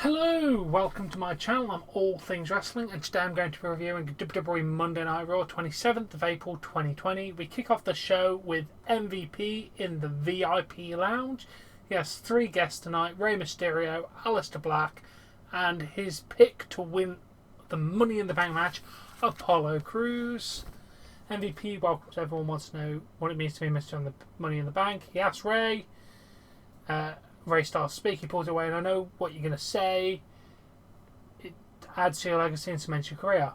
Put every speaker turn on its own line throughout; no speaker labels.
Hello, welcome to my channel. I'm All Things Wrestling, and today I'm going to be reviewing WWE Monday Night Raw 27th of April 2020. We kick off the show with MVP in the VIP lounge. He has three guests tonight: Rey Mysterio, Aleister Black, and his pick to win the Money in the Bank match, Apollo Crews. MVP welcomes everyone, wants to know what it means to be Mr. on the Money in the Bank. He asks Rey. Ray starts to speak, he pulls away, and I know what you're going to say. It adds to your legacy and cements your career.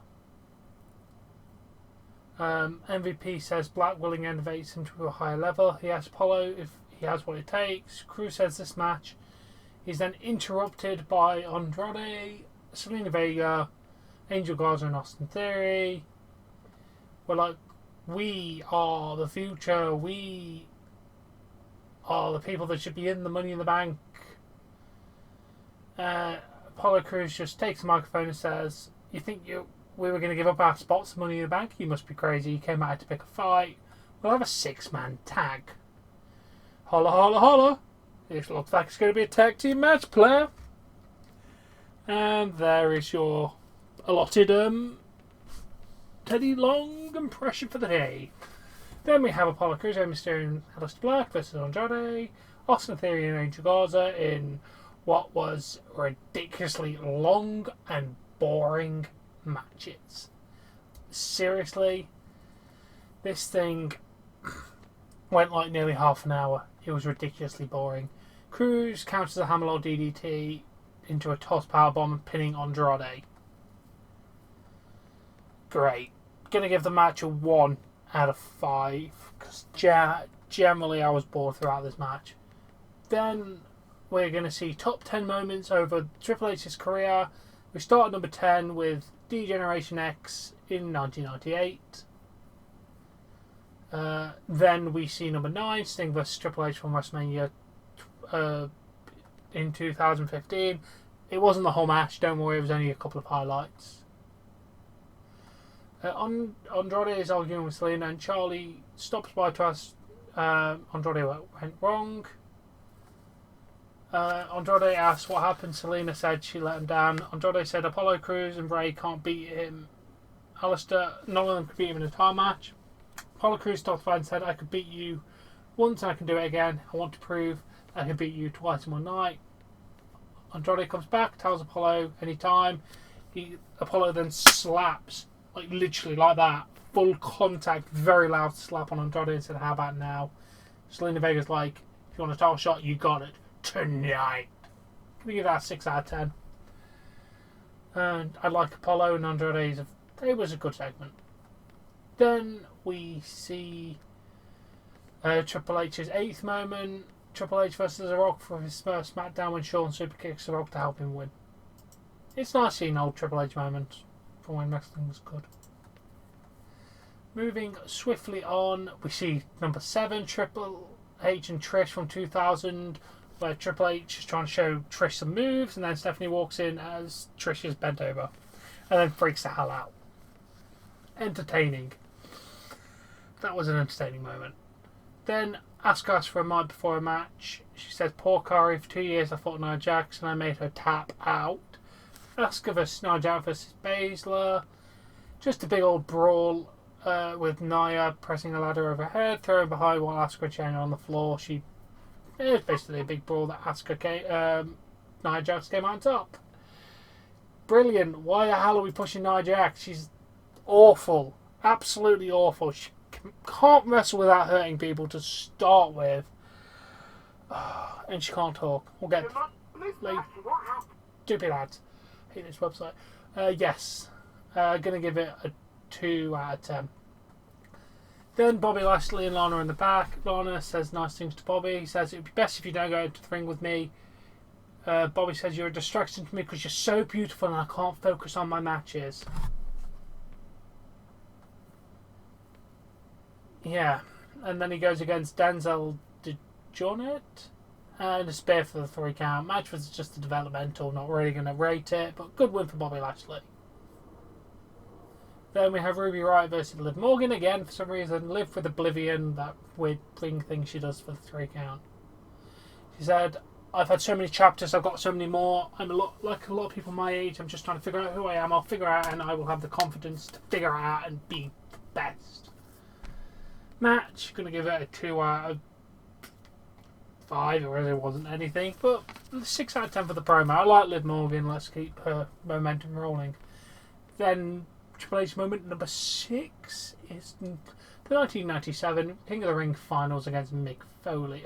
MVP says Black willing elevates him to a higher level. He asks Apollo if he has what it takes. Cruz says this match. He's then interrupted by Andrade, Selena Vega, Angel Garza, and Austin Theory. We're like, we are the future. We are the people that should be in the Money in the Bank. Apollo Crews just takes the microphone and says, "You think we were going to give up our spots for Money in the Bank? You must be crazy. You came out to pick a fight. We'll have a six-man tag." Holla, holla, holla. It looks like it's going to be a tag team match, player. And there is your allotted Teddy Long impression for the day. Then we have Apollo Crews, Rey Mysterio, and Aleister Black versus Andrade, Austin Theory, and Angel Garza in what was ridiculously long and boring matches. Seriously, this thing went like nearly half an hour. It was ridiculously boring. Crews counters a Hammerlock DDT into a toss powerbomb, pinning Andrade. Great. Gonna give the match a 1 out of 5 because generally I was bored throughout this match. Then we're going to see top 10 moments over Triple H's career. We start at number 10 with D-Generation X in 1998. Then we see number 9, Sting vs Triple H from WrestleMania in 2015. It wasn't the whole match, don't worry, it was only a couple of highlights. Andrade is arguing with Selena, and Charlie stops by to ask Andrade what went wrong. Andrade asks what happened. Selena said she let him down. Andrade said Apollo Crews and Rey can't beat him. Aleister, none of them could beat him in a time match. Apollo Crews stopped by and said, "I could beat you once and I can do it again. I want to prove I can beat you twice in one night." Andrade comes back, tells Apollo anytime. Apollo then slaps, like literally like that, full contact, very loud slap on Andrade and said, "How about now?" Selena Vega's like, "If you want a title shot, you got it tonight." Can we give that a 6 out of 10? And I like Apollo and Andrade's. It was a good segment. Then we see Triple H's 8th moment. Triple H versus The Rock for his first SmackDown when Shawn super kicks The Rock to help him win. It's nice seeing old Triple H moments from when wrestling was good. Moving swiftly on, we see number 7, Triple H and Trish from 2000, where Triple H is trying to show Trish some moves, and then Stephanie walks in as Trish is bent over, and then freaks the hell out. Entertaining. That was an entertaining moment. Then Asuka asks for a mic before a match. She says, "Poor Kari, for 2 years I fought Nia Jax and I made her tap out." Asuka vs Nia Jax vs Baszler. Just a big old brawl with Nia pressing a ladder overhead, throwing behind while Asuka chained on the floor. It was basically a big brawl that Nia Jax came on top. Brilliant. Why the hell are we pushing Nia Jax? She's awful. Absolutely awful. She can't wrestle without hurting people to start with. And she can't talk. We'll get stupid ads. I hate this website. Yes. Gonna give it a 2 out of 10. Then Bobby Lashley and Lana in the back. Lana says nice things to Bobby. He says it would be best if you don't go into the ring with me. Bobby says you're a distraction to me because you're so beautiful and I can't focus on my matches. Yeah. And then he goes against Denzel DeJohnette. And a spear for the 3 count. Match was just a developmental, not really going to rate it, but good win for Bobby Lashley. Then we have Ruby Riott versus Liv Morgan again for some reason. Liv with Oblivion, that weird ring thing she does for the 3 count. She said, I've had so many chapters, I've got so many more. I'm like a lot of people my age, I'm just trying to figure out who I am. I'll figure out and I will have the confidence to figure out and be the best. Match, going to give it a 2 out of 5. It really wasn't anything, but 6 out of 10 for the promo. I like Liv Morgan, let's keep her momentum rolling. Then Triple H moment number 6 is the 1997 King of the Ring finals against Mick Foley.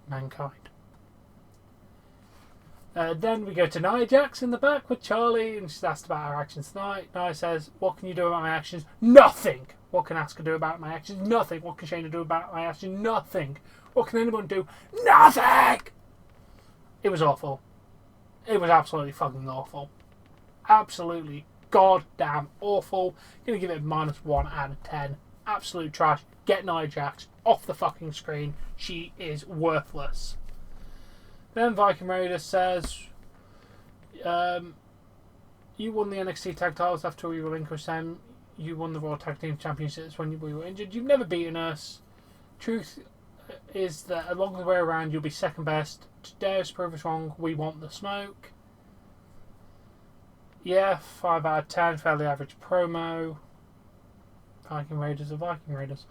Mankind. Then we go to Nia Jax in the back with Charlie, and she's asked about her actions tonight. Nia says, "What can you do about my actions? Nothing! What can Asuka do about my actions? Nothing! What can Shayna do about my actions? Nothing! What can anyone do? Nothing!" It was awful. It was absolutely fucking awful. Absolutely goddamn awful. Gonna give it -1 out of 10. Absolute trash. Get Nia Jax off the fucking screen. She is worthless. Then Viking Raiders says, you won the NXT Tag Titles after we relinquished them. You won the Raw Tag Team Championships when we were injured. You've never beaten us. Truth is that along the way around, you'll be second best. Today, to prove us wrong, we want the smoke. Yeah, 5 out of 10. Fairly average promo. Viking Raiders are Viking Raiders.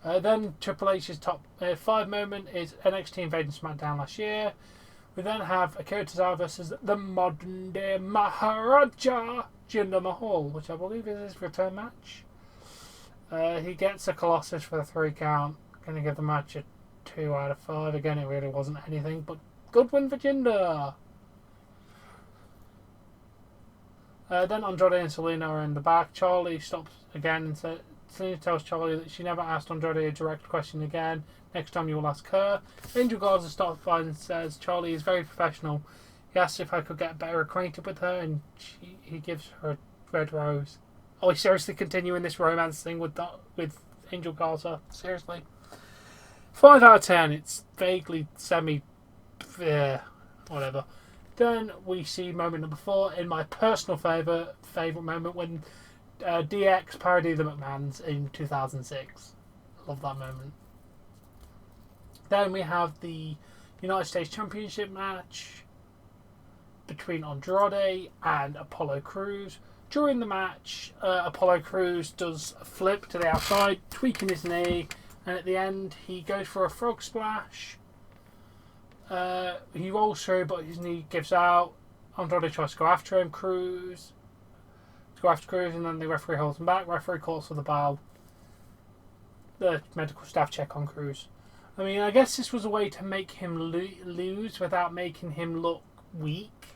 Then Triple H's top 5 moment is NXT invading SmackDown last year. We then have Akira Tozawa versus the modern day Maharaja Jinder Mahal, which I believe is his return match. He gets a Colossus for the 3 count. Going to give the match a 2 out of 5. Again, it really wasn't anything, but good win for Jinder. Then Andrade and Selena are in the back. Charlie stops again and says, Selena tells Charlie that she never asked Andrade a direct question again. Next time you will ask her. Angel Garza stops by and says Charlie is very professional. He asks if I could get better acquainted with her, and he gives her a red rose. Are we seriously continuing this romance thing with Angel Garza? Seriously? 5 out of 10. It's vaguely whatever. Then we see moment number 4 in my personal favourite moment when DX parodied the McMahons in 2006. Love that moment. Then we have the United States Championship match between Andrade and Apollo Crews. During the match, Apollo Crews does a flip to the outside, tweaking his knee, and at the end he goes for a frog splash. He rolls through, but his knee gives out. Andrade tries to go after him. Crews, and then the referee holds him back. Referee calls for the bell. The medical staff check on Crews. I mean, I guess this was a way to make him lose without making him look weak.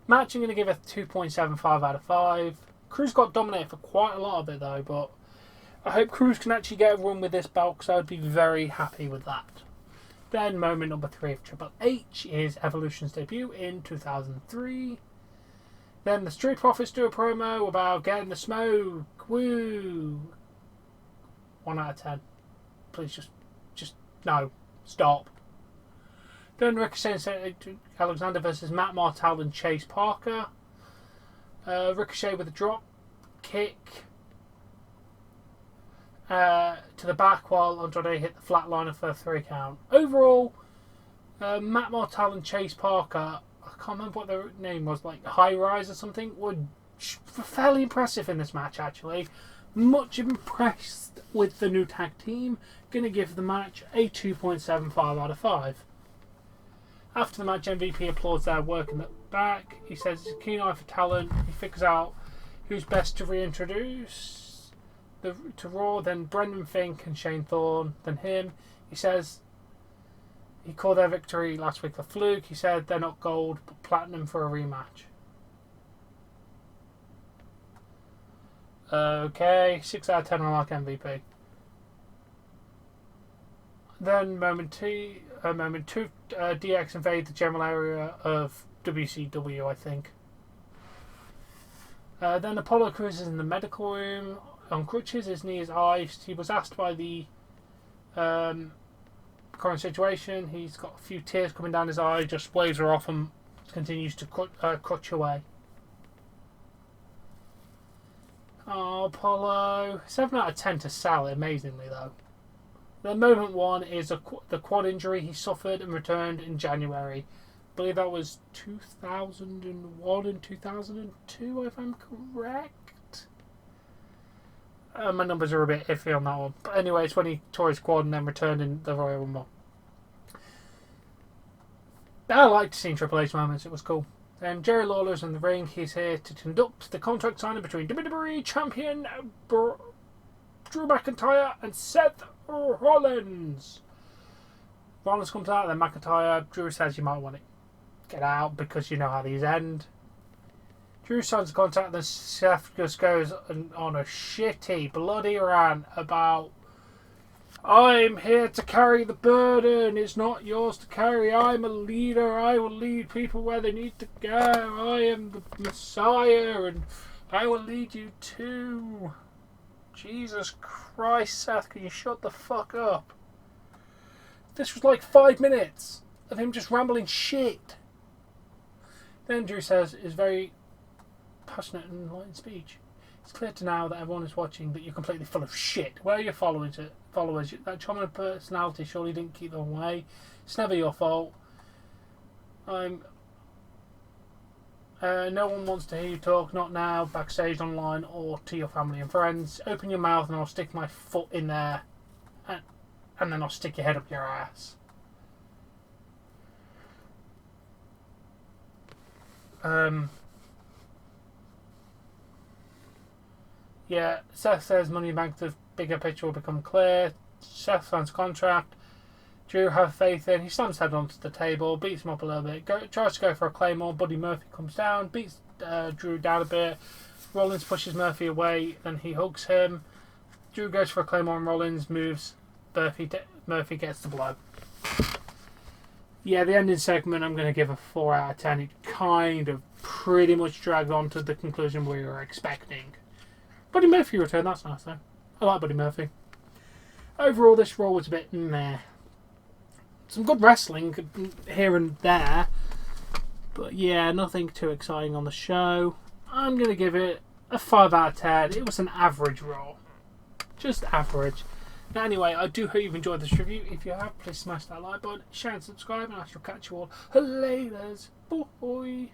Match, I'm going to give a 2.75 out of 5. Crews got dominated for quite a lot of it though, but I hope Crews can actually get a run with this belt because I would be very happy with that. Then moment number 3 of Triple H is Evolution's debut in 2003. Then the Street Profits do a promo about getting the smoke. Woo! 1 out of 10. Please just no. Stop. Then Ricochet and Alexander versus Matt Martel and Chase Parker. Ricochet with a drop kick to the back while Andrade hit the flatliner for a 3 count. Overall, Matt Martel and Chase Parker, I can't remember what their name was, like High Rise or something, were fairly impressive in this match actually. Much impressed with the new tag team. Going to give the match a 2.75 out of 5. After the match, MVP applauds their work in the back. He says he's a keen eye for talent. He figures out who's best to reintroduce to Raw. Then Brendan Fink and Shane Thorne. Then him. He says he called their victory last week a fluke. He said they're not gold, but platinum for a rematch. Okay, 6 out of 10 I like MVP. Then moment 2, DX invade the general area of WCW, I think. Then Apollo Crews is in the medical room on crutches. His knee is iced. He was asked by the current situation. He's got a few tears coming down his eye. Just waves her off and continues to crutch away. Oh, Apollo. 7 out of 10 to Sal, amazingly though. The moment one is the quad injury he suffered and returned in January. I believe that was 2001 and 2002, if I'm correct. My numbers are a bit iffy on that one. But anyway, it's when he tore his quad and then returned in the Royal Rumble. I liked seeing Triple H moments. It was cool. Then Jerry Lawler's in the ring. He's here to conduct the contract signing between WWE champion Drew McIntyre and Seth Rollins. Rollins comes out, then McIntyre. Drew says you might want to get out because you know how these end. Drew signs the contract, then Seth just goes on a shitty, bloody rant about I'm here to carry the burden. It's not yours to carry. I'm a leader. I will lead people where they need to go. I am the Messiah and I will lead you too. Jesus Christ, Seth, can you shut the fuck up? This was like 5 minutes of him just rambling shit. Then Drew says his very passionate and enlightened speech. It's clear to now that everyone is watching that you're completely full of shit. Where are your followers? That charming personality surely didn't keep them away. It's never your fault. No one wants to hear you talk, not now, backstage, online, or to your family and friends. Open your mouth and I'll stick my foot in there, and then I'll stick your head up your ass. Yeah, Seth says Money in the Bank, the bigger picture will become clear. Seth signs contract. Drew have faith in. He slams his head onto the table, beats him up a little bit. Tries to go for a Claymore. Buddy Murphy comes down, beats Drew down a bit. Rollins pushes Murphy away, then he hugs him. Drew goes for a Claymore and Rollins moves. Murphy gets the blow. Yeah, the ending segment I'm going to give a 4 out of 10. It kind of pretty much dragged on to the conclusion we were expecting. Buddy Murphy returned, that's nice though. I like Buddy Murphy. Overall, this Raw was a bit meh. Some good wrestling here and there. But yeah, nothing too exciting on the show. I'm going to give it a 5 out of 10. It was an average Raw. Just average. Now anyway, I do hope you've enjoyed this review. If you have, please smash that like button, share and subscribe, and I shall catch you all later. Bye.